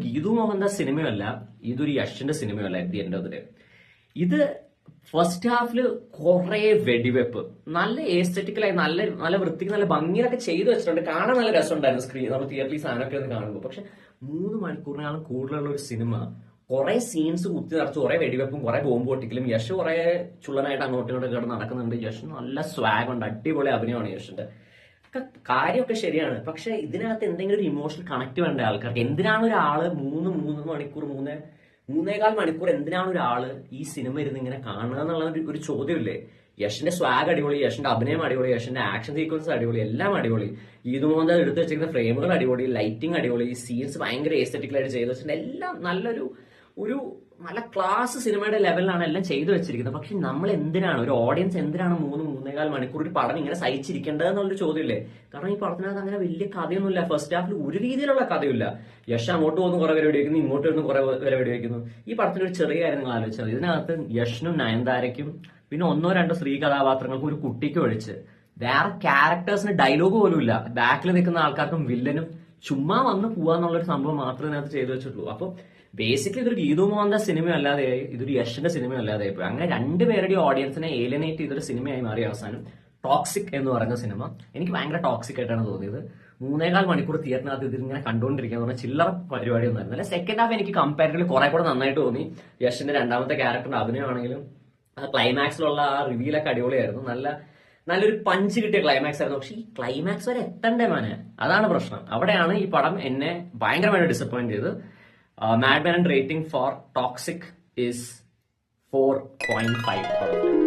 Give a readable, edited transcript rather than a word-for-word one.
ഗീതു മോഹൻദാസ് സിനിമയല്ല, ഇതൊരു യഷിന്റെ സിനിമയല്ല. At the end of the day ഇത് ഫസ്റ്റ് ഹാഫില് കുറെ വെടിവെപ്പ്, നല്ല എസ്തെറ്റിക്കലായി, നല്ല നല്ല വൃത്തിക്ക് നല്ല ഭംഗിയിലൊക്കെ ചെയ്തു വെച്ചിട്ടുണ്ട്. കാണാൻ നല്ല രസമുണ്ടായിരുന്നു സ്ക്രീൻ, നമ്മൾ തിയേറ്ററിൽ സാധനമൊക്കെ ഒന്ന് കാണുമ്പോൾ. പക്ഷെ 3 മണിക്കൂറിനാളും കൂടുതലുള്ള ഒരു സിനിമ, കുറെ സീൻസ് കുത്തി നിറച്ച്, കുറെ വെടിവെപ്പും കുറെ ബോംബ് പൊട്ടിക്കലും, യശ് കുറെ ചുള്ളനായിട്ട് അങ്ങോട്ടും ഇങ്ങോട്ടും കിടന്ന് നടക്കുന്നുണ്ട്. യശ് നല്ല സ്വാഗ് ഉണ്ട്, അടിപൊളി അഭിനയമാണ് യഷിന്റെ. കാര്യമൊക്കെ ശരിയാണ്, പക്ഷെ ഇതിനകത്ത് എന്തെങ്കിലും ഒരു ഇമോഷണൽ കണക്ട് വേണ്ട ആൾക്കാർക്ക്. എന്തിനാണ് ഒരാള് 3 മണിക്കൂർ 3.25 മണിക്കൂർ എന്തിനാണ് ഒരാള് ഈ സിനിമ ഇരുന്ന് ഇങ്ങനെ കാണുക എന്നുള്ള ഒരു ചോദ്യമില്ലേ? യഷിന്റെ സ്വാഗ് അടിപൊളി, യഷിന്റെ അഭിനയം അടിപൊളി, യഷിന്റെ ആക്ഷൻ സീക്വൻസ് അടിപൊളി, എല്ലാം അടിപൊളി. ഇതുപോലെ എടുത്ത് വെച്ചിരിക്കുന്ന ഫ്രെയിമുകൾ അടിപൊളി, ലൈറ്റിംഗ് അടിപൊളി, സീൻസ് ഭയങ്കര എസ്തെറ്റിക്കലായിട്ട് ചെയ്തു വെച്ചിട്ടുണ്ട്. എല്ലാം നല്ലൊരു നല്ല ക്ലാസ് സിനിമയുടെ ലെവലിലാണ് എല്ലാം ചെയ്തു വെച്ചിരിക്കുന്നത്. പക്ഷെ നമ്മൾ എന്തിനാണ്, ഒരു ഓഡിയൻസ് എന്തിനാണ് 3.25 മണിക്കൂർ ഒരു പടം ഇങ്ങനെ സഹിച്ചിരിക്കേണ്ടത് എന്നുള്ളൊരു ചോദ്യമില്ലേ? കാരണം ഈ പടത്തിനകത്ത് അങ്ങനെ വലിയ കഥയൊന്നുമില്ല. ഫസ്റ്റ് ഹാഫിൽ ഒരു രീതിയിലുള്ള കഥയില്ല. യശ് അങ്ങോട്ട് പോകുന്നു കുറെ പേര് വെടിവെക്കുന്നു, ഇങ്ങോട്ട് വരുന്നു കുറെ പേര് വെടിവെക്കുന്നു. ഈ പടത്തിന് ഒരു ചെറിയ കാര്യം നിങ്ങൾ ആലോചിച്ചത്, ഇതിനകത്ത് യഷിനും നയൻതാരയ്ക്കും പിന്നെ 1-2 സ്ത്രീ കഥാപാത്രങ്ങൾക്കും ഒരു കുട്ടിക്കും ഒഴിച്ച് വേറെ ക്യാരക്ടേഴ്സിന് ഡയലോഗ് പോലും ഇല്ല. ബാക്കിൽ നിൽക്കുന്ന ആൾക്കാർക്കും വില്ലനും ചുമ്മാ വന്ന് പോവാന്നുള്ളൊരു സംഭവം മാത്രമേ ഇതിനകത്ത് ചെയ്തു വെച്ചിട്ടുള്ളൂ. അപ്പൊ ബേസിക്കലി ഇതൊരു ഗീതു മോഹൻദാസ് സിനിമ അല്ലാതെയായി, ഇതൊരു യഷിന്റെ സിനിമ അല്ലാതെയായി പോയി. അങ്ങനെ രണ്ടുപേരുടെയും ഓഡിയൻസിനെ ഏലിയനേറ്റ് ചെയ്തൊരു സിനിമയായി മാറിയ അവസാനം ടോക്സിക് എന്ന് പറയുന്ന സിനിമ എനിക്ക് ഭയങ്കര ടോക്സിക് ആയിട്ടാണ് തോന്നിയത്. 3.25 മണിക്കൂർ തിയേറ്ററിനകത്ത് ഇതിങ്ങനെ കണ്ടുകൊണ്ടിരിക്കുക പറഞ്ഞാൽ ചില്ലറ പരിപാടിയൊന്നും ആയിരുന്നില്ല. സെക്കൻഡ് ഹാഫ് എനിക്ക് കമ്പാരിറ്റീവ്ലി കുറെ കൂടെ നന്നായിട്ട് തോന്നി. യഷിന്റെ രണ്ടാമത്തെ ക്യാരക്ടറിന്റെ അഭിനയമാണെങ്കിലും ആ ക്ലൈമാക്സിലുള്ള ആ റിവീലൊക്കെ അടിപൊളിയായിരുന്നു. നല്ലൊരു പഞ്ച് കിട്ടിയ ക്ലൈമാക്സ് ആയിരുന്നു. പക്ഷെ ഈ ക്ലൈമാക്സ് വരെ എത്തണ്ടേ മാനെ, അതാണ് പ്രശ്നം. അവിടെയാണ് ഈ പടം എന്നെ ഭയങ്കരമായിട്ട് ഡിസപ്പോയിന്റ് ചെയ്ത്. Mad Men rating for Toxic is 4.5 out of 10.